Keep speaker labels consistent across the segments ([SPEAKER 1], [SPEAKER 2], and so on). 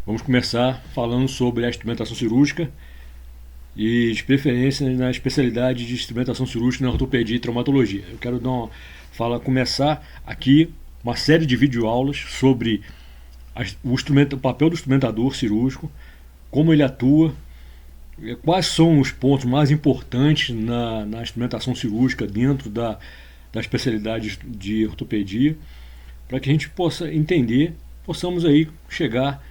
[SPEAKER 1] Vamos começar falando sobre a instrumentação cirúrgica e de preferência na especialidade de instrumentação cirúrgica na ortopedia e traumatologia. Eu quero começar aqui uma série de videoaulas sobre o papel do instrumentador cirúrgico, como ele atua, quais são os pontos mais importantes na instrumentação cirúrgica dentro da especialidade de ortopedia, para que a gente possa entender, possamos aí chegar,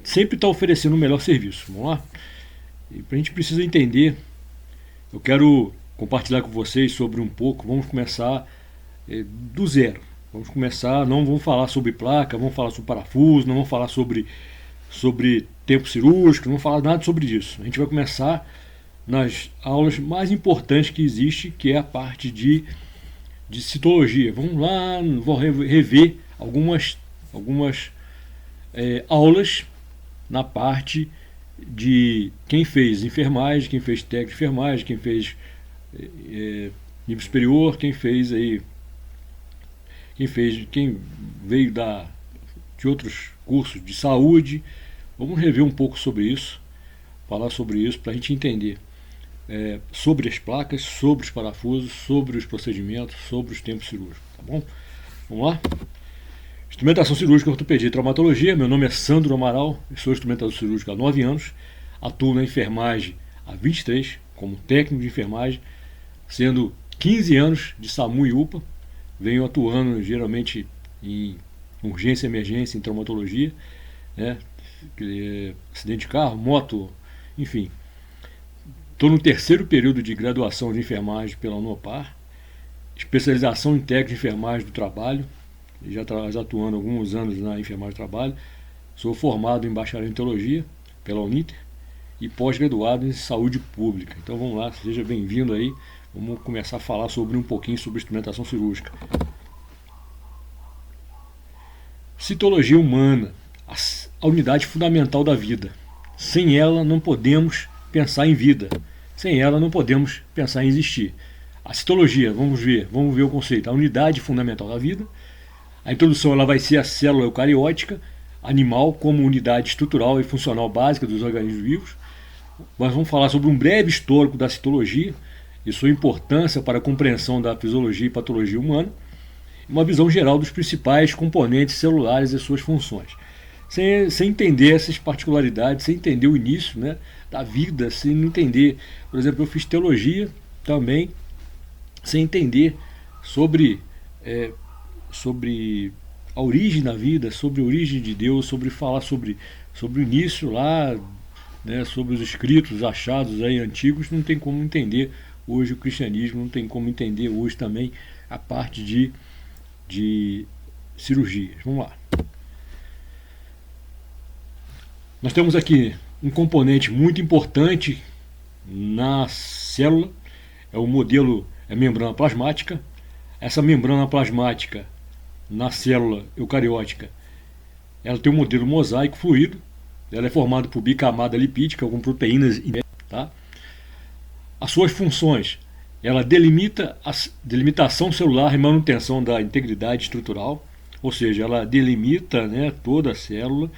[SPEAKER 1] sempre estar oferecendo o melhor serviço. Vamos lá? E a gente precisa entender, eu quero compartilhar com vocês sobre um pouco, vamos começar do zero. Vamos começar, não vamos falar sobre placa, vamos falar sobre parafuso, não vamos falar sobre tempo cirúrgico, não vamos falar nada sobre isso. A gente vai começar nas aulas mais importantes que existe, que é a parte de citologia. Vamos lá, vou rever algumas aulas na parte de quem fez enfermagem, quem fez técnico de enfermagem, quem fez nível superior, quem veio de outros cursos de saúde. Vamos rever um pouco sobre isso, falar sobre isso para a gente entender sobre as placas, sobre os parafusos, sobre os procedimentos, sobre os tempos cirúrgicos, tá bom? Vamos lá? Instrumentação cirúrgica, ortopedia e traumatologia. Meu nome é Sandro Amaral, sou instrumentador cirúrgico há 9 anos, atuo na enfermagem há 23, como técnico de enfermagem, sendo 15 anos de SAMU e UPA. Venho atuando geralmente em urgência, emergência, em traumatologia, né? Acidente de carro, moto, enfim. Estou no terceiro período de graduação de enfermagem pela Unopar, especialização em técnica de enfermagem do trabalho, já atuando há alguns anos na enfermagem do trabalho. Sou formado em bacharel em teologia pela Uniter e pós-graduado em saúde pública. Então vamos lá, seja bem-vindo aí. Vamos começar a falar um pouquinho sobre instrumentação cirúrgica. Citologia humana, a unidade fundamental da vida. Sem ela não podemos pensar em vida. Sem ela não podemos pensar em existir. A citologia, vamos ver o conceito. A unidade fundamental da vida. A introdução ela vai ser a célula eucariótica, animal como unidade estrutural e funcional básica dos organismos vivos. Nós vamos falar sobre um breve histórico da citologia e sua importância para a compreensão da fisiologia e patologia humana, e uma visão geral dos principais componentes celulares e suas funções. Sem entender essas particularidades, sem entender o início, né, da vida, sem entender, por exemplo, eu fiz teologia também, sem entender sobre a origem da vida, sobre a origem de Deus, sobre falar sobre o início lá, né, sobre os escritos achados aí antigos, não tem como entender hoje o cristianismo, não tem como entender hoje também a parte de cirurgias. Vamos lá. Nós temos aqui um componente muito importante na célula, é o modelo, é a membrana plasmática. Essa membrana plasmática na célula eucariótica, ela tem um modelo mosaico fluido, ela é formada por bicamada lipídica com proteínas, tá? As suas funções, ela delimita a delimitação celular e manutenção da integridade estrutural, ou seja, ela delimita, né, toda a célula,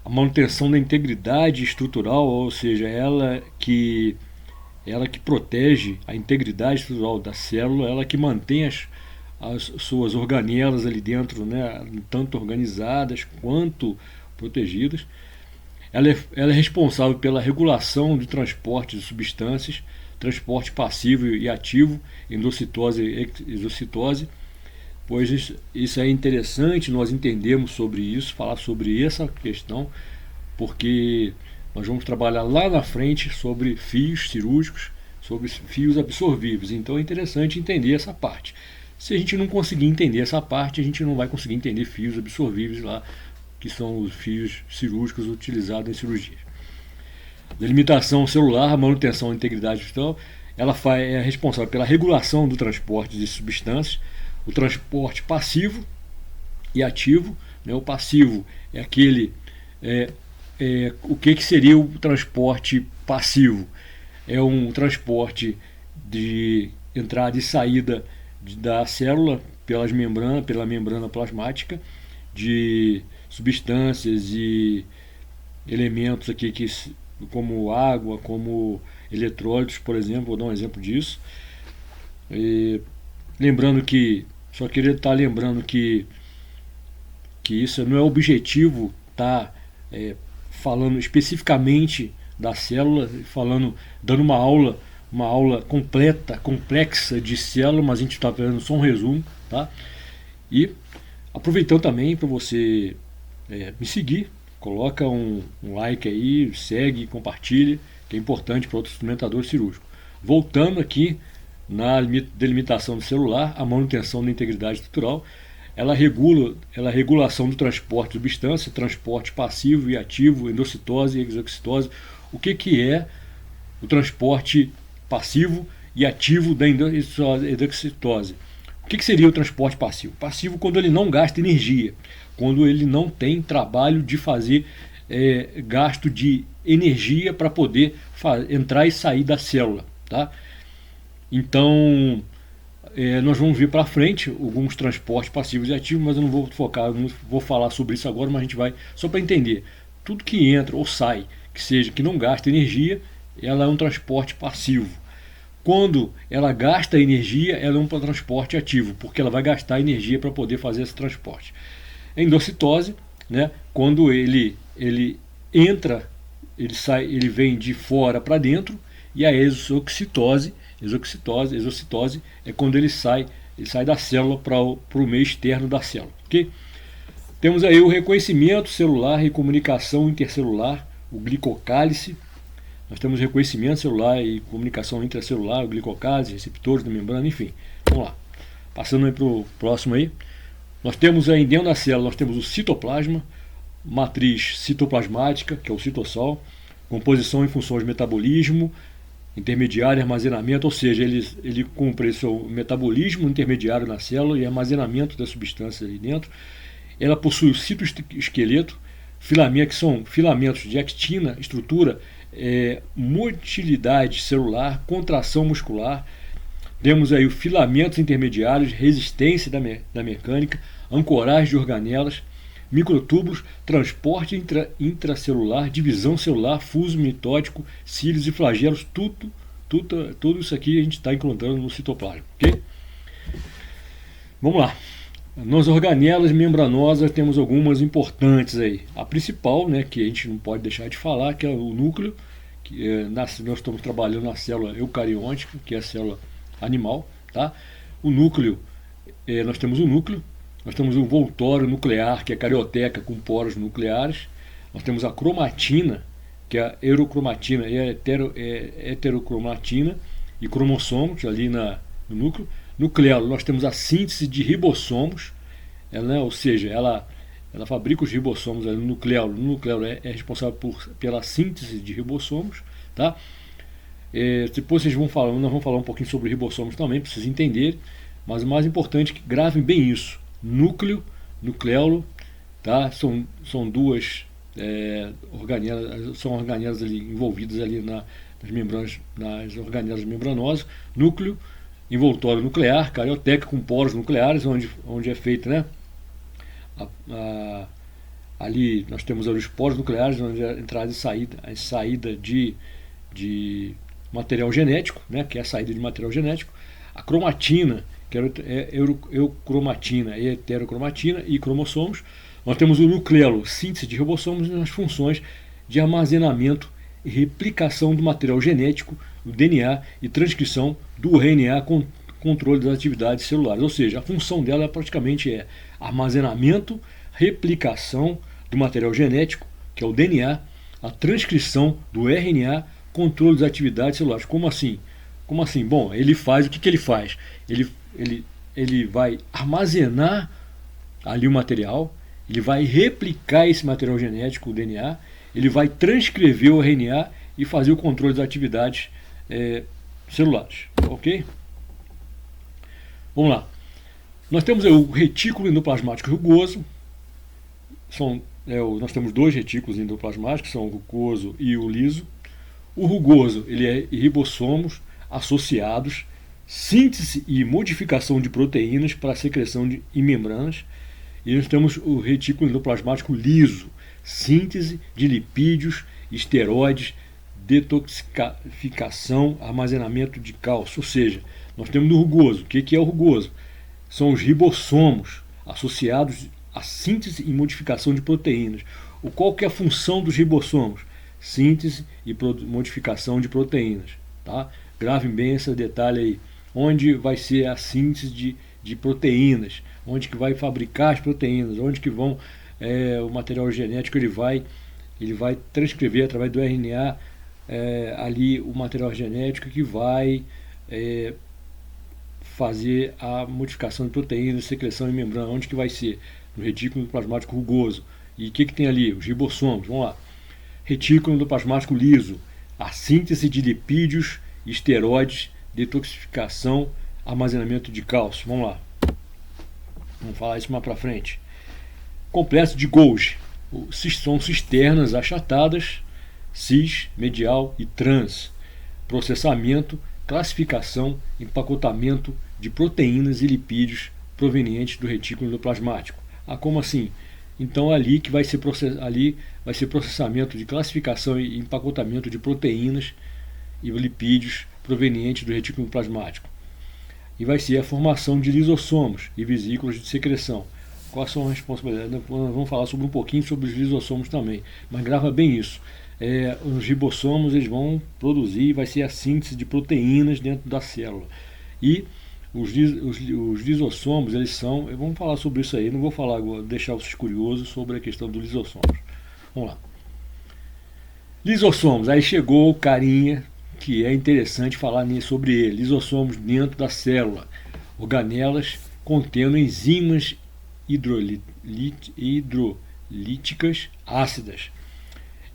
[SPEAKER 1] a manutenção da integridade estrutural, ou seja, ela que protege a integridade estrutural da célula, ela que mantém as suas organelas ali dentro, né, tanto organizadas quanto protegidas. Ela é responsável pela regulação de transporte de substâncias, transporte passivo e ativo, endocitose e exocitose. Pois isso é interessante nós entendermos sobre isso, falar sobre essa questão, porque nós vamos trabalhar lá na frente sobre fios cirúrgicos, sobre fios absorvíveis. Então é interessante entender essa parte. Se a gente não conseguir entender essa parte, a gente não vai conseguir entender fios absorvíveis lá, que são os fios cirúrgicos utilizados em cirurgia. Delimitação celular, manutenção da integridade estrutural, ela é responsável pela regulação do transporte de substâncias, o transporte passivo e ativo, né? O passivo é aquele, o que seria o transporte passivo? É um transporte de entrada e saída da célula pela membrana plasmática de substâncias e elementos aqui como água, como eletrólitos, por exemplo, vou dar um exemplo disso. E, lembrando que, só queria estar lembrando que isso não é objetivo, tá falando especificamente da célula, dando uma aula completa, complexa de célula, mas a gente está fazendo só um resumo, tá? E aproveitando também para você me seguir, coloca um like aí, segue, compartilha, que é importante para outro instrumentador cirúrgico. Voltando aqui na delimitação do celular, a manutenção da integridade estrutural, ela regula a regulação do transporte de substância, transporte passivo e ativo, endocitose e exocitose. O que é o transporte passivo e ativo da endocitose? O que seria o transporte passivo? Passivo quando ele não gasta energia, quando ele não tem trabalho de fazer gasto de energia para poder entrar e sair da célula, tá? Então, nós vamos ver para frente alguns transportes passivos e ativos, mas eu não vou focar, não vou falar sobre isso agora, mas a gente vai só para entender. Tudo que entra ou sai, que não gasta energia, ela é um transporte passivo. Quando ela gasta energia, ela é um transporte ativo, porque ela vai gastar energia para poder fazer esse transporte. A endocitose, né, quando ele entra, ele sai, ele vem de fora para dentro, e a exocitose é quando ele sai da célula para o meio externo da célula. Okay? Temos aí o reconhecimento celular e comunicação intercelular, o glicocálice. Nós temos reconhecimento celular e comunicação intracelular, o glicocálice, receptores da membrana, enfim. Vamos lá. Passando aí para o próximo aí. Nós temos aí dentro da célula, nós temos o citoplasma, matriz citoplasmática, que é o citossol, composição e funções de metabolismo, intermediário e armazenamento, ou seja, ele cumpre seu metabolismo intermediário na célula e armazenamento das substâncias ali dentro. Ela possui o citoesqueleto, filamentos, que são filamentos de actina, estrutura, motilidade celular, contração muscular. Temos aí os filamentos intermediários, resistência da mecânica, ancoragem de organelas, microtúbulos, transporte intracelular, divisão celular, fuso mitótico, cílios e flagelos, tudo isso aqui a gente está encontrando no citoplasma, ok? Vamos lá. Nas organelas membranosas temos algumas importantes aí. A principal, né, que a gente não pode deixar de falar, que é o núcleo, que nós estamos trabalhando na célula eucariótica, que é a célula animal, tá? O núcleo, nós temos o núcleo. Nós temos o envoltório nuclear, que é a carioteca com poros nucleares. Nós temos a cromatina, que é a eurocromatina e a heterocromatina, e cromossomos ali no núcleo. Nucleolo, nós temos a síntese de ribossomos, ou seja, ela fabrica os ribossomos ali no nucleolo. O nucleolo é responsável pela síntese de ribossomos, tá? Depois nós vamos falar um pouquinho sobre ribossomos também, para vocês entenderem, mas o mais importante é que gravem bem isso. Núcleo, nucleolo, tá? São duas organelas, são organelas ali envolvidas ali nas membranas, nas organelas membranosas. Núcleo, envoltório nuclear, carioteca com poros nucleares, onde é feito, né? Ali nós temos ali os poros nucleares, onde é a entrada e saída de material genético, né? Que é a saída de material genético. A cromatina, que é eucromatina e heterocromatina, e cromossomos. Nós temos o nucleolo, síntese de ribossomos, nas funções de armazenamento e replicação do material genético, do DNA, e transcrição do RNA com controle das atividades celulares. Ou seja, a função dela praticamente é armazenamento, replicação do material genético, que é o DNA, a transcrição do RNA, controle das atividades celulares. Como assim? Como assim? Bom, ele faz, o que ele faz? Ele vai armazenar ali o material, ele vai replicar esse material genético, o DNA, ele vai transcrever o RNA e fazer o controle das atividades celulares. Ok? Vamos lá. Nós temos o retículo endoplasmático rugoso. Nós temos dois retículos endoplasmáticos, são o rugoso e o liso. O rugoso, ele é ribossomos associados, síntese e modificação de proteínas para secreção em membranas. E nós temos o retículo endoplasmático liso, síntese de lipídios, esteroides, detoxificação, armazenamento de cálcio. Ou seja, nós temos no rugoso. O que é o rugoso? São os ribossomos associados à síntese e modificação de proteínas. Qual que é a função dos ribossomos? Síntese e modificação de proteínas. Tá? Gravem bem esse detalhe aí. Onde vai ser a síntese de proteínas, onde que vai fabricar as proteínas, onde que vão o material genético ele vai transcrever através do RNA ali o material genético que vai fazer a modificação de proteínas, secreção em membrana, onde que vai ser? No retículo plasmático rugoso. E o que tem ali? Os ribossomos. Vamos lá. Retículo plasmático liso, a síntese de lipídios, esteroides, detoxificação, armazenamento de cálcio. Vamos lá. Vamos falar isso mais para frente. Complexo de Golgi. São cisternas achatadas, cis, medial e trans. Processamento, classificação, empacotamento de proteínas e lipídios provenientes do retículo endoplasmático. Como assim? Então ali vai ser processamento de classificação e empacotamento de proteínas e lipídios provenientes do retículo plasmático. E vai ser a formação de lisossomos e vesículas de secreção. Quais são as responsabilidades? Nós vamos falar um pouquinho sobre os lisossomos também, mas grava bem isso. Os ribossomos eles vão produzir, vai ser a síntese de proteínas dentro da célula. E os lisossomos, eles são... Vamos falar sobre isso aí, não vou falar agora, deixar vocês curiosos sobre a questão dos lisossomos. Vamos lá. Lisossomos, aí chegou o carinha que é interessante falar sobre ele. Lisossomos dentro da célula, organelas contendo enzimas hidrolíticas ácidas.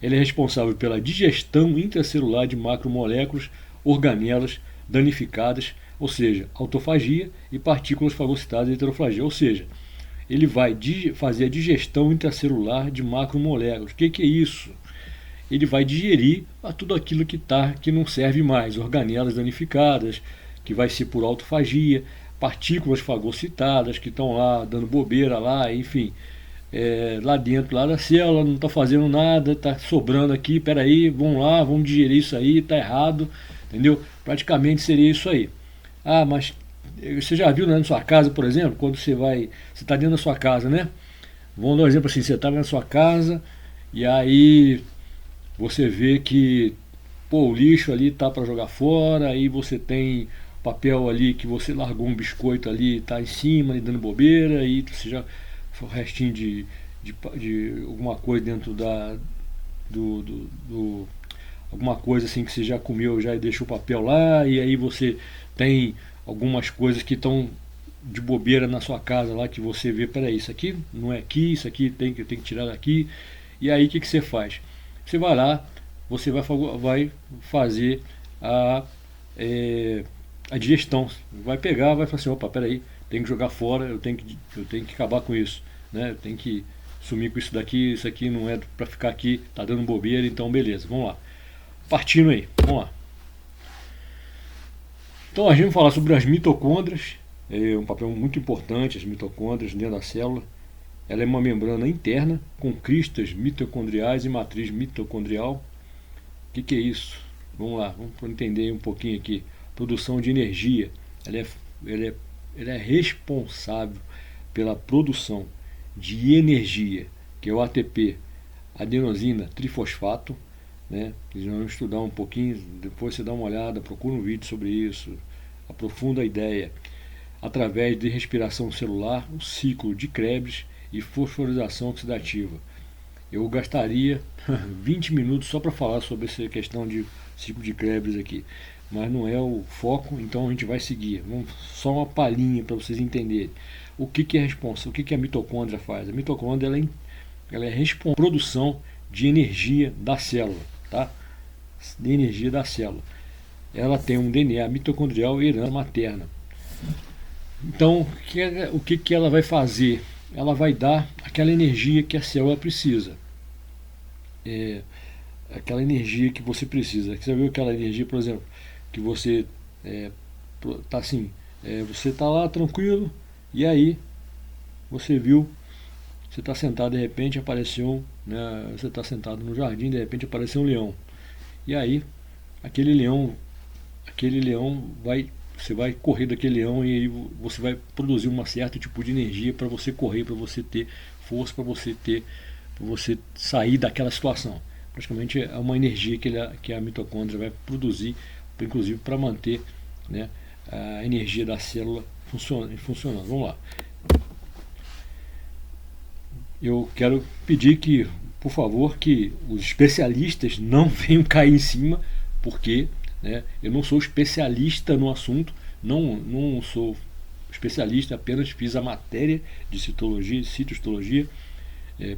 [SPEAKER 1] Ele é responsável pela digestão intracelular de macromoléculas, organelas danificadas, ou seja, autofagia e partículas fagocitadas e heteroflagia, ou seja, ele vai fazer a digestão intracelular de macromoléculas. O que é isso? Ele vai digerir tudo aquilo que não serve mais, organelas danificadas, que vai ser por autofagia, partículas fagocitadas que estão lá dando bobeira lá, enfim, lá dentro lá da célula, não está fazendo nada, está sobrando aqui, peraí, vamos lá, vamos digerir isso aí, está errado, entendeu? Praticamente seria isso aí. Mas você já viu, né, na sua casa, por exemplo, quando você está dentro da sua casa, né? Vamos dar um exemplo assim, você está na sua casa e aí você vê que o lixo ali tá para jogar fora, aí você tem papel ali que você largou um biscoito ali, tá em cima, ali, dando bobeira, aí você já o restinho de alguma coisa dentro alguma coisa assim que você já comeu, já deixou o papel lá, e aí você tem algumas coisas que estão de bobeira na sua casa lá, que você vê, peraí, isso aqui não é aqui, isso aqui tem que tirar daqui, e aí o que você faz? Você vai lá, você vai fazer a digestão, vai pegar, vai falar assim, opa, peraí, tem que jogar fora, eu tenho que acabar com isso, né? Eu tenho que sumir com isso daqui, isso aqui não é para ficar aqui, tá dando bobeira, então beleza, vamos lá. Partindo aí, vamos lá. Então a gente vai falar sobre as mitocôndrias, é um papel muito importante, as mitocôndrias dentro da célula. Ela é uma membrana interna com cristas mitocondriais e matriz mitocondrial. O que é isso? Vamos lá, vamos entender um pouquinho aqui. Produção de energia. Ela é responsável pela produção de energia, que é o ATP, adenosina trifosfato, né? Vamos estudar um pouquinho, depois você dá uma olhada, procura um vídeo sobre isso, aprofunda a ideia. Através de respiração celular, o ciclo de Krebs e fosforização oxidativa. Eu gastaria 20 minutos só para falar sobre essa questão de ciclo de Krebs aqui, mas não é o foco, então a gente vai seguir. Só uma palhinha para vocês entenderem. O que é responsa? O que a mitocôndria faz? A mitocôndria ela é responsável pela produção de energia da célula, tá? De energia da célula. Ela tem um DNA mitocondrial e herança materna. Então, o que ela vai fazer? Ela vai dar aquela energia que a célula precisa. Aquela energia que você precisa. Você viu aquela energia, por exemplo, que você tá assim, você tá lá tranquilo, e aí você viu Você está sentado, de repente apareceu, né, você está sentado no jardim, de repente apareceu um leão. E aí, aquele leão você vai correr daquele leão e aí você vai produzir um certo tipo de energia para você correr, para você ter força, para você sair daquela situação. Praticamente é uma energia que a mitocôndria vai produzir, inclusive para manter, né, a energia da célula funcionando. Vamos lá. Eu quero pedir que, por favor, que os especialistas não venham cair em cima, porque, né, eu não sou especialista no assunto, não sou especialista, apenas fiz a matéria de citologia e citostologia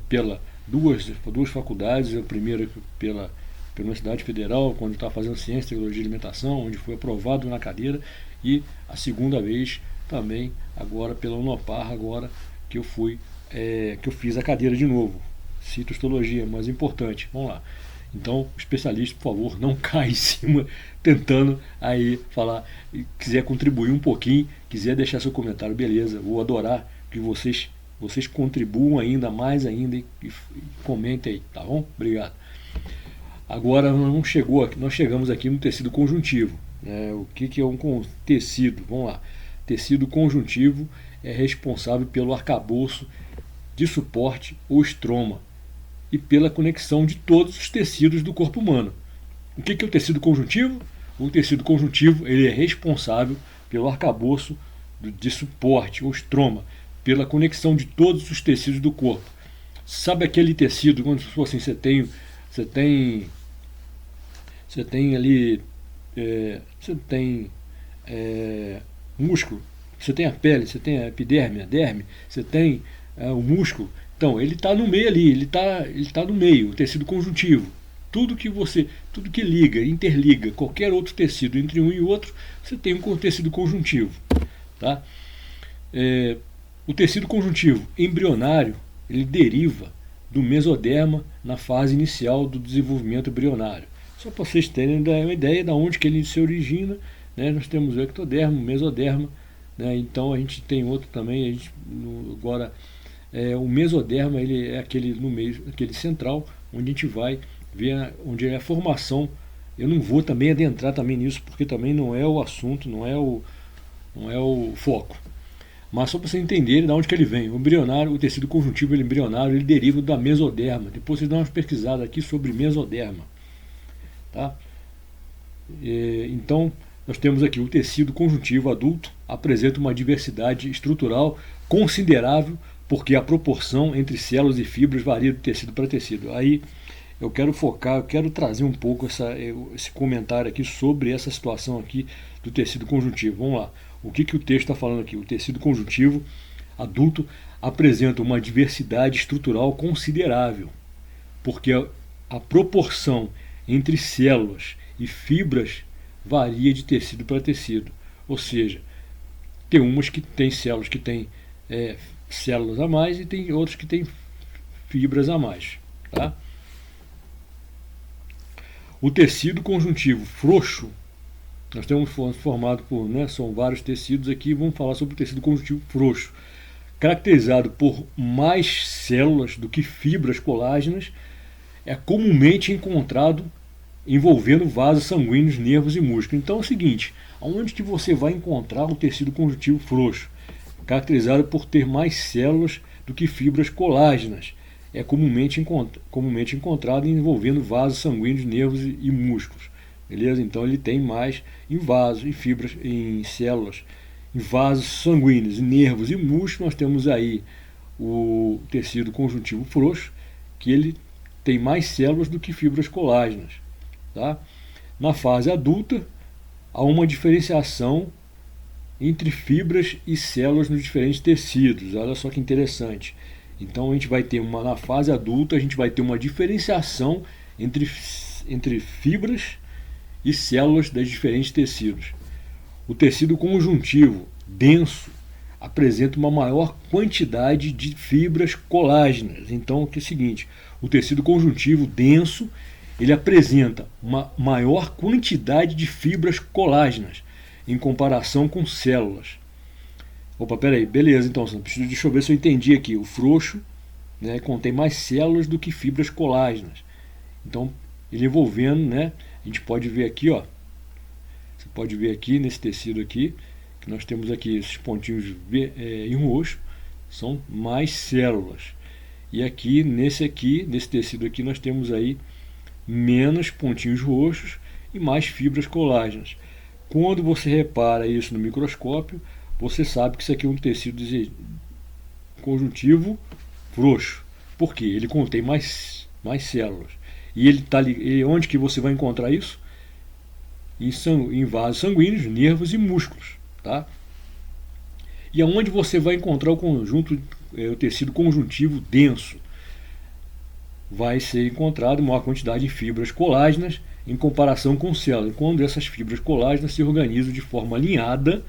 [SPEAKER 1] pela duas faculdades, a primeira pela Universidade Federal, quando estava fazendo Ciência, Tecnologia e Alimentação, onde foi aprovado na cadeira, e a segunda vez também agora pela Unopar, agora que eu fiz a cadeira de novo, citostologia, mais importante. Vamos lá. Então, especialista, por favor, não cai em cima tentando aí falar. Quiser contribuir um pouquinho, quiser deixar seu comentário, beleza. Vou adorar que vocês contribuam ainda mais ainda e comentem aí, tá bom? Obrigado. Agora nós chegamos aqui no tecido conjuntivo. O que é um tecido? Vamos lá. Tecido conjuntivo é responsável pelo arcabouço de suporte ou estroma e pela conexão de todos os tecidos do corpo humano. O que é o tecido conjuntivo? O tecido conjuntivo ele é responsável pelo arcabouço de suporte ou estroma, pela conexão de todos os tecidos do corpo. Sabe aquele tecido, quando assim, você tem ali, você tem músculo, você tem a pele, você tem a epiderme, a derme, você tem o músculo. Então, ele está no meio ali, ele tá no meio, o tecido conjuntivo. Tudo que liga, interliga qualquer outro tecido entre um e outro, você tem um tecido conjuntivo. Tá? O tecido conjuntivo embrionário, ele deriva do mesoderma na fase inicial do desenvolvimento embrionário. Só para vocês terem uma ideia de onde que ele se origina, né? Nós temos o ectoderma, o mesoderma, né? Então a gente tem outro também, agora o mesoderma ele é aquele no meio, aquele central, onde a gente vai ver onde é a formação. Eu não vou também adentrar também nisso, porque também não é o assunto, não é o foco. Mas só para vocês entenderem de onde que ele vem. O embrionário, o tecido conjuntivo embrionário, ele deriva da mesoderma. Depois vocês dão uma pesquisada aqui sobre mesoderma. Tá? Então, nós temos aqui o tecido conjuntivo adulto, apresenta uma diversidade estrutural considerável, porque a proporção entre células e fibras varia de tecido para tecido. Aí eu quero focar, eu quero trazer um pouco esse comentário aqui sobre essa situação aqui do tecido conjuntivo. Vamos lá. O que o texto está falando aqui? O tecido conjuntivo adulto apresenta uma diversidade estrutural considerável, porque a proporção entre células e fibras varia de tecido para tecido. Ou seja, tem umas que tem células que têm células a mais e tem outras que têm fibras a mais. Tá? O tecido conjuntivo frouxo, nós temos formado por, são vários tecidos aqui, vamos falar sobre o tecido conjuntivo frouxo, caracterizado por mais células do que fibras colágenas, é comumente encontrado envolvendo vasos sanguíneos, nervos e músculos. Então é o seguinte, aonde que você vai encontrar o tecido conjuntivo frouxo? Caracterizado por ter mais células do que fibras colágenas, é comumente encontrado envolvendo vasos sanguíneos, nervos e músculos. Beleza? Então ele tem mais em vasos, em fibras, em células, em vasos sanguíneos, em nervos e músculos. Nós temos aí o tecido conjuntivo frouxo, que ele tem mais células do que fibras colágenas. Tá? Na fase adulta, há uma diferenciação entre fibras e células nos diferentes tecidos. Olha só que interessante. Então a gente vai ter na fase adulta, a gente vai ter uma diferenciação entre fibras e células dos diferentes tecidos. O tecido conjuntivo denso apresenta uma maior quantidade de fibras colágenas. Então o que é o seguinte, o tecido conjuntivo denso ele apresenta uma maior quantidade de fibras colágenas em comparação com células. Opa, peraí, beleza, então, deixa eu ver se eu entendi aqui. O frouxo né, contém mais células do que fibras colágenas. Então, ele envolvendo, né, a gente pode ver aqui, ó, você pode ver aqui nesse tecido aqui, que nós temos aqui esses pontinhos em roxo, são mais células. E aqui, nesse tecido aqui, nós temos aí menos pontinhos roxos e mais fibras colágenas. Quando você repara isso no microscópio, você sabe que isso aqui é um tecido conjuntivo frouxo. Por quê? Ele contém mais células. E onde que você vai encontrar isso? Em vasos sanguíneos, nervos e músculos. Tá? E aonde você vai encontrar o tecido conjuntivo denso? Vai ser encontrado maior quantidade de fibras colágenas em comparação com células. Quando essas fibras colágenas se organizam de forma alinhada,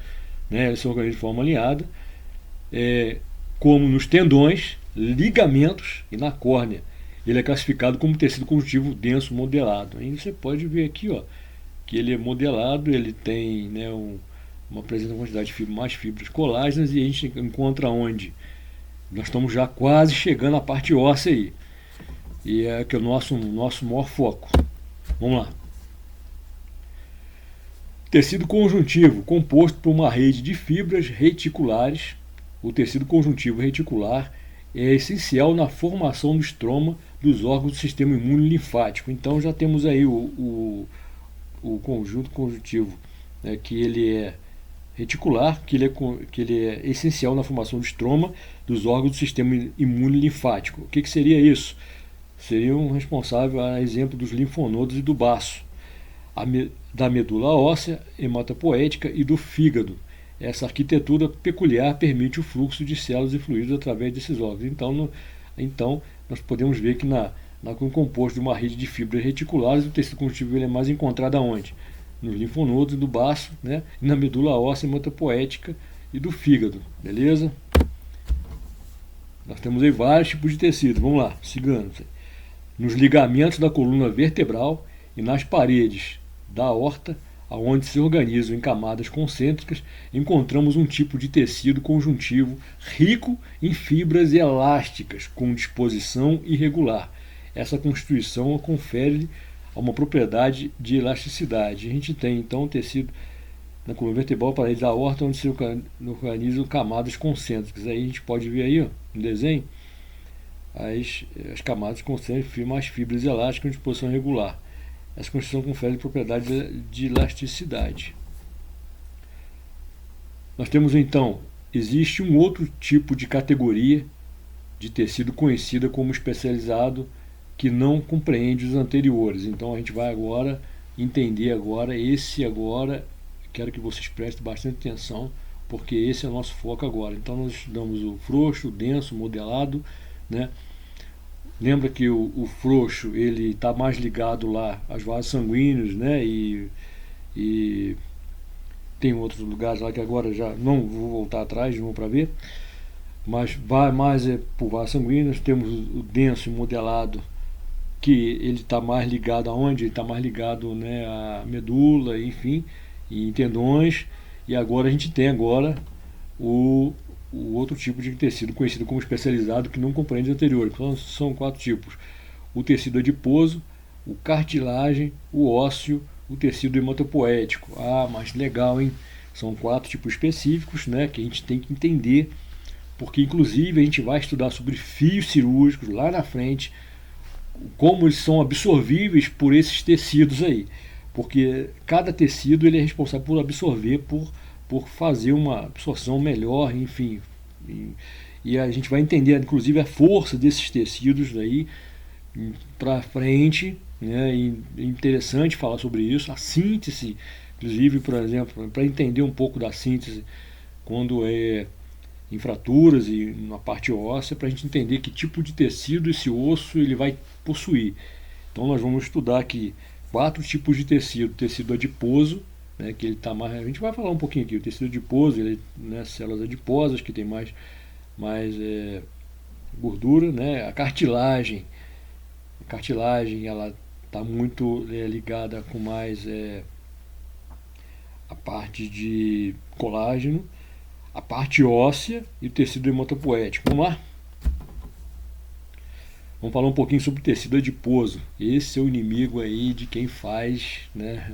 [SPEAKER 1] né, elas se organizam de forma alinhada, como nos tendões, ligamentos e na córnea. Ele é classificado como tecido conjuntivo denso modelado. Aí você pode ver aqui, ó, que ele é modelado, ele tem, né, uma presença de quantidade de mais fibras colágenas, e a gente encontra onde? Nós estamos já quase chegando à parte óssea aí. E é que é o nosso maior foco. Vamos lá. Tecido conjuntivo, composto por uma rede de fibras reticulares. O tecido conjuntivo reticular é essencial na formação do estroma dos órgãos do sistema imune linfático. Então já temos aí o conjunto conjuntivo, né, que ele é reticular, que ele é essencial na formação do estroma dos órgãos do sistema imune linfático. O que seria isso? Seriam responsáveis, a exemplo, dos linfonodos e do baço, da medula óssea, hematopoética e do fígado. Essa arquitetura peculiar permite o fluxo de células e fluidos através desses órgãos. Então nós podemos ver que no composto de uma rede de fibras reticulares, o tecido conjuntivo ele é mais encontrado aonde? Nos linfonodos e do baço, né? E na medula óssea, hematopoética e do fígado. Beleza? Nós temos aí vários tipos de tecido. Vamos lá, sigando. Nos ligamentos da coluna vertebral e nas paredes da aorta, aonde se organizam em camadas concêntricas, encontramos um tipo de tecido conjuntivo rico em fibras elásticas, com disposição irregular. Essa constituição confere uma propriedade de elasticidade. A gente tem então o tecido na coluna vertebral, paredes da aorta, onde se organizam camadas concêntricas. Aí a gente pode ver aí, ó, no desenho, as camadas concêntricas, mais fibras elásticas de disposição irregular. Essa constituição confere propriedades de elasticidade. Nós temos então, existe um outro tipo de categoria de tecido conhecida como especializado, que não compreende os anteriores. Então a gente vai agora entender quero que vocês prestem bastante atenção, porque esse é o nosso foco agora. Então nós estudamos o frouxo, o denso, o modelado, né? Lembra que o frouxo ele está mais ligado lá aos vasos sanguíneos, né? E tem outros lugares lá que agora já não vou voltar atrás, não para ver, mas vai mais por vasos sanguíneos. Temos o denso e modelado, que ele está mais ligado aonde? Ele está mais ligado, né, à medula, enfim, em tendões. E agora a gente tem o outro tipo de tecido conhecido como especializado, que não compreende o anterior. Então são 4 tipos: o tecido adiposo, o cartilagem, o ósseo, o tecido hematopoético. Ah, mas legal, hein? São 4 tipos específicos, né, que a gente tem que entender, porque inclusive a gente vai estudar sobre fios cirúrgicos lá na frente, como eles são absorvíveis por esses tecidos aí, porque cada tecido ele é responsável por absorver, por fazer uma absorção melhor, enfim, e a gente vai entender inclusive a força desses tecidos aí para frente, né? E é interessante falar sobre isso, a síntese, inclusive, por exemplo, para entender um pouco da síntese quando é em fraturas e na parte óssea, para a gente entender que tipo de tecido esse osso ele vai possuir. Então nós vamos estudar aqui 4 tipos de tecido: tecido adiposo, né, que ele está mais, a gente vai falar um pouquinho aqui. O tecido adiposo, ele, né, células adiposas que tem mais gordura, né? A cartilagem ela está muito ligada com mais a parte de colágeno, a parte óssea e o tecido hematopoético. Vamos lá? Vamos falar um pouquinho sobre o tecido adiposo. Esse é o inimigo aí de quem faz, né?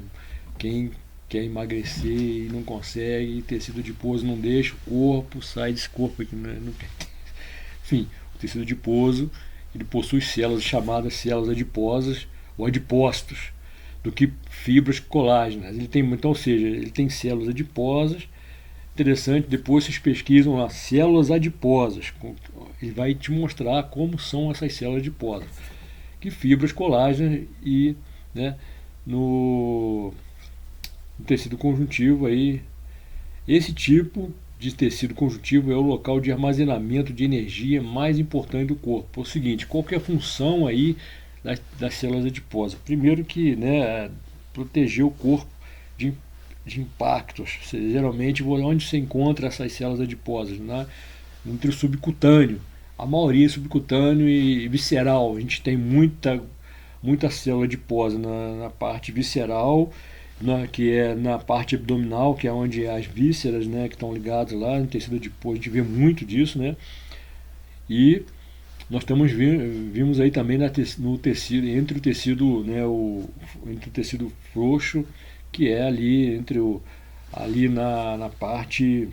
[SPEAKER 1] Quem quer emagrecer e não consegue, tecido adiposo não deixa, o corpo sai desse corpo aqui, né? Não quer. Enfim, o tecido adiposo, ele possui células chamadas células adiposas ou adipócitos, do que fibras colágenas. Ele tem, então, ou seja, ele tem células adiposas. Interessante, depois vocês pesquisam lá, células adiposas. Ele vai te mostrar como são essas células adiposas. Que fibras colágenas e, né, no tecido conjuntivo aí, esse tipo de tecido conjuntivo é o local de armazenamento de energia mais importante do corpo. É o seguinte, qual que é a função aí das células adiposas? Primeiro que, né, proteger o corpo de impactos. Geralmente, onde se encontra essas células adiposas? Entre o subcutâneo. A maioria é subcutâneo e visceral. A gente tem muita célula adiposa na parte visceral, que é na parte abdominal, que é onde as vísceras, né, que estão ligadas lá no tecido adiposo. A gente vê muito disso, né? E nós vimos aí também no tecido, entre o tecido, né, entre o tecido frouxo, que é ali ali na parte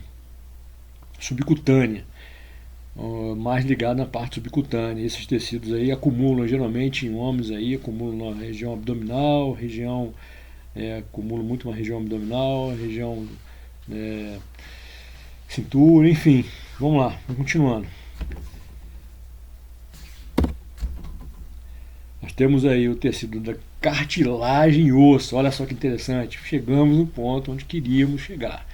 [SPEAKER 1] subcutânea, mais ligado na parte subcutânea. Esses tecidos aí acumulam geralmente em homens aí, acumulam na região abdominal, acumulam muito na região abdominal, região cintura, enfim. Vamos lá, continuando. Nós temos aí o tecido da cartilagem e osso. Olha só que interessante. Chegamos no ponto onde queríamos chegar.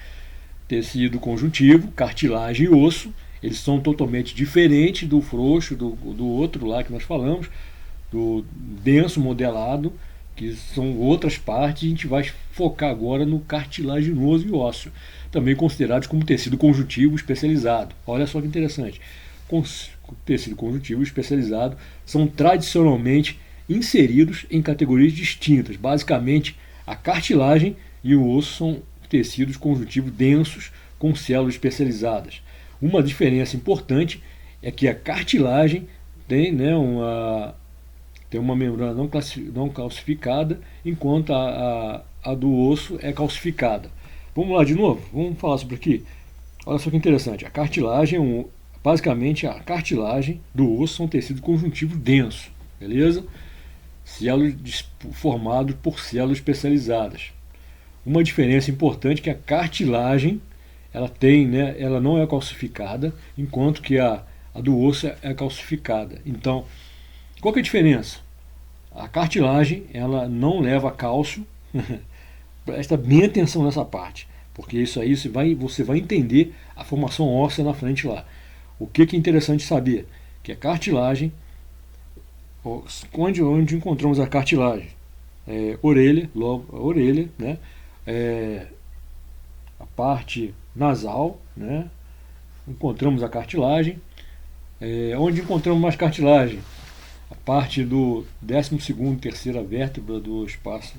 [SPEAKER 1] Tecido conjuntivo, cartilagem e osso. Eles são totalmente diferentes do frouxo, do outro lá que nós falamos, do denso modelado, que são outras partes. A gente vai focar agora no cartilaginoso e ósseo, também considerados como tecido conjuntivo especializado. Olha só que interessante. Tecido conjuntivo especializado são tradicionalmente inseridos em categorias distintas. Basicamente, a cartilagem e o osso são tecidos conjuntivos densos com células especializadas. Uma diferença importante é que a cartilagem tem, né, tem uma membrana não calcificada, enquanto a do osso é calcificada. Vamos lá de novo? Vamos falar sobre aqui. Olha só que interessante. A cartilagem, basicamente, a cartilagem do osso é um tecido conjuntivo denso, beleza? Formado por células especializadas. Uma diferença importante é que a cartilagem ela não é calcificada, enquanto que a do osso é calcificada. Então, qual que é a diferença? A cartilagem ela não leva cálcio. Presta bem atenção nessa parte, porque isso aí você vai entender a formação óssea na frente lá. O que é interessante saber? Que a cartilagem, onde encontramos a cartilagem? Orelha, né? A parte nasal, né? Encontramos a cartilagem. Onde encontramos mais cartilagem? A parte do 12º, terceira vértebra do espaço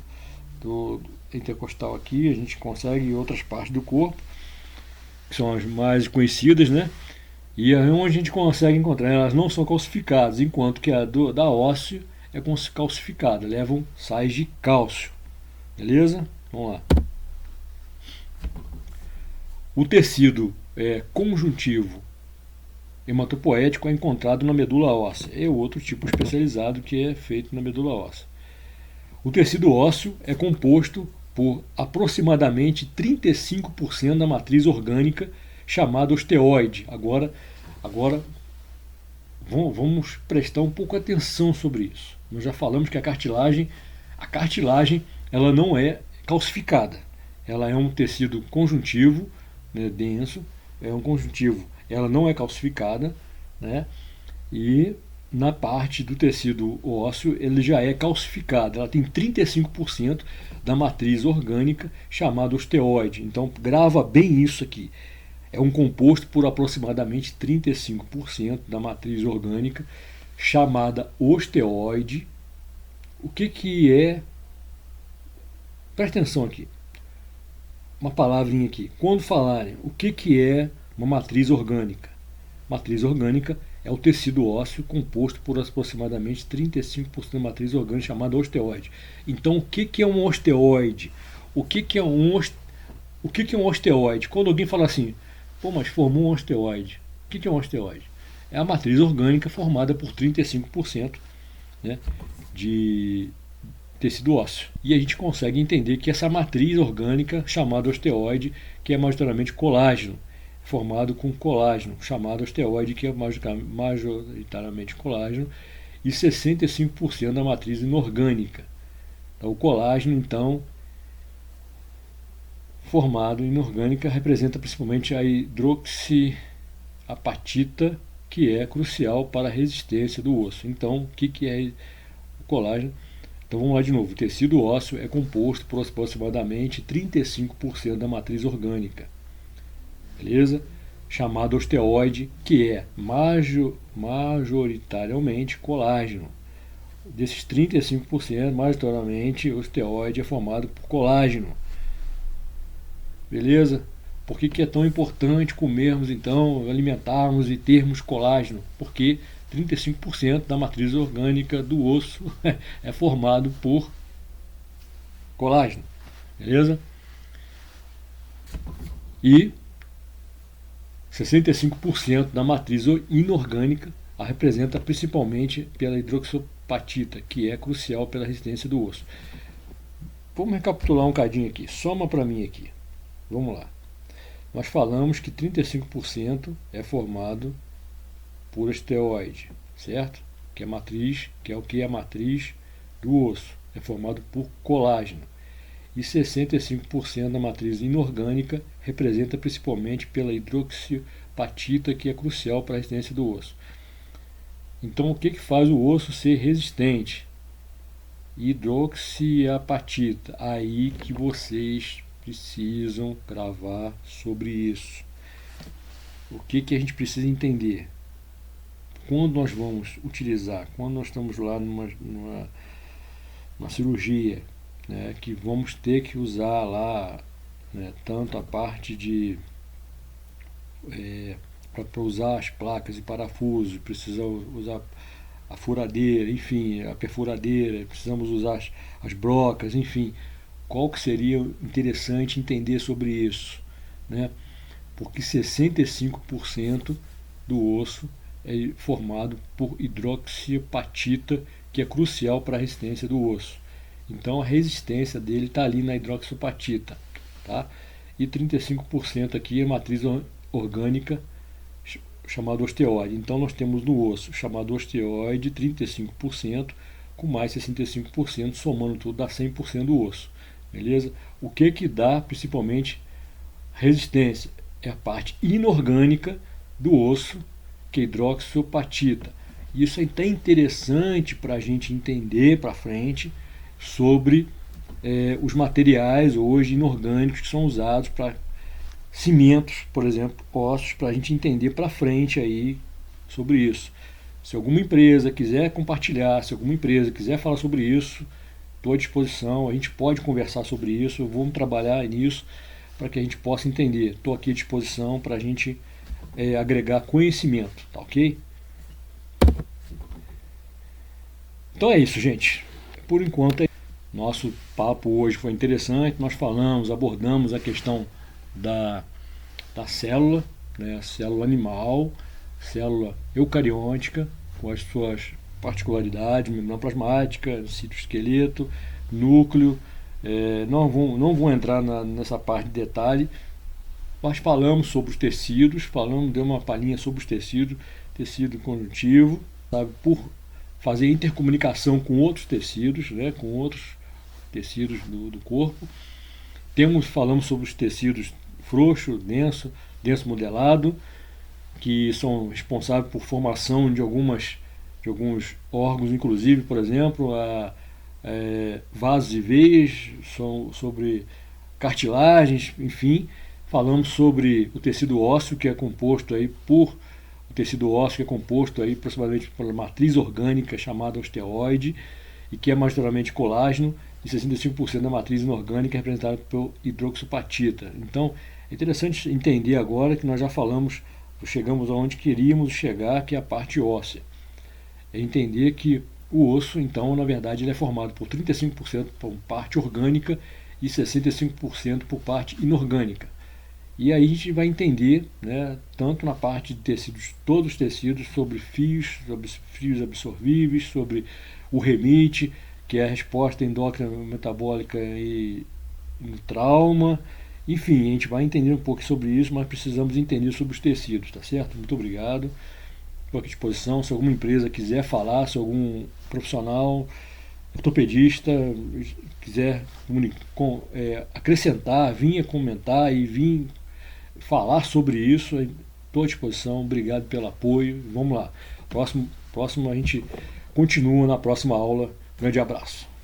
[SPEAKER 1] do intercostal aqui, a gente consegue outras partes do corpo, que são as mais conhecidas, né? E é onde a gente consegue encontrar, elas não são calcificadas, enquanto que a da ósseo é calcificada, levam sais de cálcio. Beleza? Vamos lá. O tecido conjuntivo hematopoético é encontrado na medula óssea. É outro tipo especializado que é feito na medula óssea. O tecido ósseo é composto por aproximadamente 35% da matriz orgânica, chamada osteoide. Agora vamos prestar um pouco atenção sobre isso. Nós já falamos que a cartilagem ela não é calcificada. Ela é um tecido conjuntivo, né, denso, é um conjuntivo. Ela não é calcificada, né? E na parte do tecido ósseo ele já é calcificado. Ela tem 35% da matriz orgânica, chamada osteoide. Então grava bem isso aqui. É um composto por aproximadamente 35% da matriz orgânica, chamada osteoide. O que é? Presta atenção aqui. Uma palavrinha aqui. Quando falarem o que é uma matriz orgânica? Matriz orgânica é o tecido ósseo composto por aproximadamente 35% da matriz orgânica chamada osteoide. Então, o que é um osteoide? O que é um osteoide? Quando alguém fala assim, pô, mas formou um osteoide. O que é um osteoide? É a matriz orgânica formada por 35%, né, de tecido ósseo. E a gente consegue entender que essa matriz orgânica, chamada osteoide, que é majoritariamente colágeno, formado com colágeno, chamado osteoide, que é majoritariamente colágeno, e 65% da matriz inorgânica. Então, o colágeno, então, formado inorgânica, representa principalmente a hidroxiapatita, que é crucial para a resistência do osso. Então, o que é o colágeno? Então vamos lá de novo. O tecido ósseo é composto por aproximadamente 35% da matriz orgânica, beleza? Chamado osteoide, que é majoritariamente colágeno. Desses 35%, majoritariamente o osteoide é formado por colágeno, beleza? Por que é tão importante comermos, então, alimentarmos e termos colágeno? Porque 35% da matriz orgânica do osso é formado por colágeno, beleza? E 65% da matriz inorgânica a representa principalmente pela hidroxiapatita, que é crucial pela resistência do osso. Vamos recapitular um cadinho aqui. Soma para mim aqui. Vamos lá. Nós falamos que 35% é formado por osteoide, certo? Que é matriz, que é o que é a matriz do osso, é formado por colágeno. E 65% da matriz inorgânica representa principalmente pela hidroxiapatita, que é crucial para a resistência do osso. Então, o que faz o osso ser resistente? Hidroxiapatita. Aí que vocês precisam gravar sobre isso. O que a gente precisa entender? Quando nós vamos utilizar, quando nós estamos lá numa cirurgia, né, que vamos ter que usar lá, né, tanto a parte de para usar as placas e parafusos, precisa usar a furadeira, enfim, a perfuradeira, precisamos usar as brocas, enfim, qual que seria interessante entender sobre isso, né? Porque 65% do osso é formado por hidroxiapatita, que é crucial para a resistência do osso. Então a resistência dele está ali na hidroxiapatita, tá? E 35% aqui é matriz orgânica chamado osteoide. Então nós temos no osso chamado osteoide 35%, com mais 65%, somando tudo dá 100% do osso, beleza? O que dá principalmente resistência? É a parte inorgânica do osso, que é hidroxiapatita. Isso é até interessante para a gente entender para frente sobre os materiais hoje inorgânicos que são usados para cimentos, por exemplo, ossos, para a gente entender para frente aí sobre isso. Se alguma empresa quiser compartilhar, se alguma empresa quiser falar sobre isso, estou à disposição, a gente pode conversar sobre isso, vamos trabalhar nisso para que a gente possa entender. Estou aqui à disposição para a gente agregar conhecimento, tá ok? Então é isso, gente. Por enquanto, nosso papo hoje foi interessante, nós abordamos a questão da célula, né, a célula animal, célula eucariótica, com as suas particularidades, membrana plasmática, citoesqueleto, núcleo. Não vou entrar nessa parte de detalhe, mas falamos sobre os tecidos, deu uma palhinha sobre os tecidos, tecido conjuntivo, sabe, por fazer intercomunicação com outros tecidos, né, com outros tecidos do corpo. Falamos sobre os tecidos frouxo, denso modelado, que são responsáveis por formação de alguns órgãos, inclusive, por exemplo, vasos e veias, sobre cartilagens, enfim. Falamos sobre o tecido ósseo, que é composto aí aproximadamente pela matriz orgânica chamada osteoide, e que é majoritariamente colágeno, e 65% da matriz inorgânica é representada por hidroxiapatita. Então, é interessante entender agora que nós já falamos chegamos aonde queríamos chegar, que é a parte óssea. É entender que o osso, então, na verdade, ele é formado por 35% por parte orgânica e 65% por parte inorgânica. E aí a gente vai entender, né, tanto na parte de tecidos, todos os tecidos, sobre fios absorvíveis, sobre o REMIT, que é a resposta endócrina metabólica e no trauma. Enfim, a gente vai entender um pouco sobre isso, mas precisamos entender sobre os tecidos, tá certo? Muito obrigado. Estou aqui à disposição. Se alguma empresa quiser falar, se algum profissional, ortopedista, quiser acrescentar, vir comentar e vir falar sobre isso, estou à disposição. Obrigado pelo apoio. Vamos lá. Próximo a gente continua na próxima aula. Grande abraço.